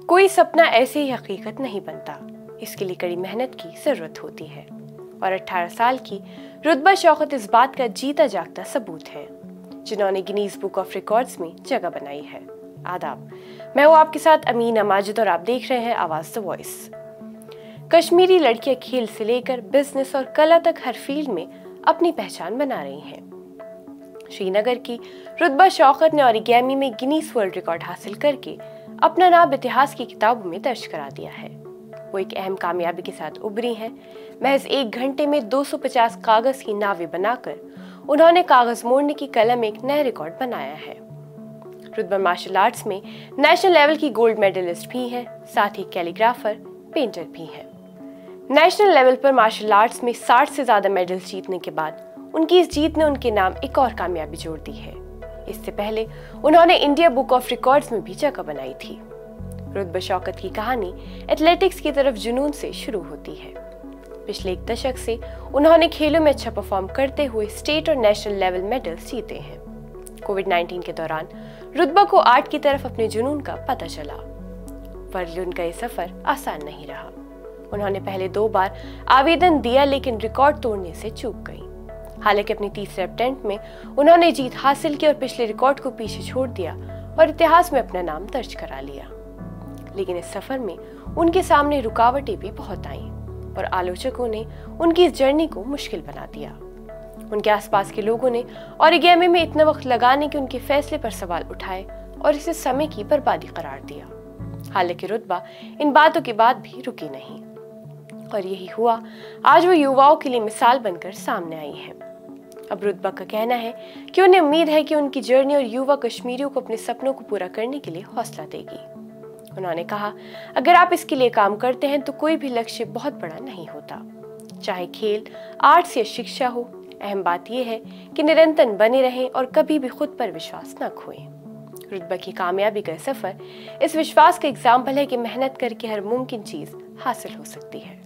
कोई सपना ऐसे ही हकीकत नहीं बनता, इसके लिए कड़ी मेहनत की जरूरत होती है। और 18 साल की रुतबा शौकत इस बात का जीता जागता सबूत है, जिन्होंने गिनीज बुक ऑफ रिकॉर्ड्स में जगह बनाई है। आदाब, मैं हूँ आपके साथ अमीना माजिद और आप देख रहे हैं आवाज द वॉइस। कश्मीरी लड़कियां खेल से लेकर बिजनेस और कला तक हर फील्ड में अपनी पहचान बना रही हैं। श्रीनगर की रुतबा शौकत ने ओरिगेमी में गिनीज वर्ल्ड रिकॉर्ड हासिल करके अपना नाम इतिहास की किताबों में दर्ज करा दिया है। वो एक अहम कामयाबी के साथ उभरी हैं। महज 1 घंटे में 250 कागज की नावें बनाकर उन्होंने कागज मोड़ने की कला में एक नया रिकॉर्ड बनाया है। रुतबा मार्शल आर्ट्स में नेशनल लेवल की गोल्ड मेडलिस्ट भी हैं, साथ ही कैलीग्राफर, पेंटर भी हैं। नेशनल लेवल पर मार्शल आर्ट्स में 60 से ज्यादा मेडल्स जीतने के बाद उनकी इस जीत ने उनके नाम एक और कामयाबी जोड़ दी है। इससे पहले उन्होंने इंडिया बुक ऑफ रिकॉर्ड्स में भी जगह बनाई थी। रुतबा शौकत की कहानी एथलेटिक्स की तरफ जुनून से शुरू होती है। पिछले 1 दशक से उन्होंने खेलों में अच्छा परफॉर्म करते हुए स्टेट और नेशनल लेवल मेडल्स जीते हैं। कोविड-19 के दौरान रुतबा को आर्ट की तरफ अपने जुनून का पता चला, पर उनका ये सफर आसान नहीं रहा। उन्होंने पहले 2 बार आवेदन दिया, लेकिन रिकॉर्ड तोड़ने से चूक गई। हालांकि अपनी तीसरे अटेम्प्ट में उन्होंने जीत हासिल की और पिछले रिकॉर्ड को पीछे छोड़ दिया और इतिहास में अपना नाम दर्ज करा लिया। लेकिन इस सफर में उनके सामने रुकावटें भी बहुत आईं और आलोचकों ने उनकी इस जर्नी को मुश्किल बना दिया। उनके आसपास के लोगों ने ओरिगेमी में इतना वक्त लगाने के उनके फैसले पर सवाल उठाए और इसे समय की बर्बादी करार दिया। हालांकि रुतबा इन बातों के बाद भी रुकी नहीं और यही हुआ, आज वो युवाओं के लिए मिसाल बनकर सामने आई है। अब रुतबा का कहना है कि उन्हें उम्मीद है कि उनकी जर्नी और युवा कश्मीरियों को अपने सपनों को पूरा करने के लिए हौसला देगी। उन्होंने कहा, अगर आप इसके लिए काम करते हैं तो कोई भी लक्ष्य बहुत बड़ा नहीं होता, चाहे खेल, आर्ट्स या शिक्षा हो। अहम बात यह है कि निरंतर बने रहें और कभी भी खुद पर विश्वास न खोएं। रुतबा की कामयाबी का सफर इस विश्वास का एग्जाम्पल है कि मेहनत करके हर मुमकिन चीज हासिल हो सकती है।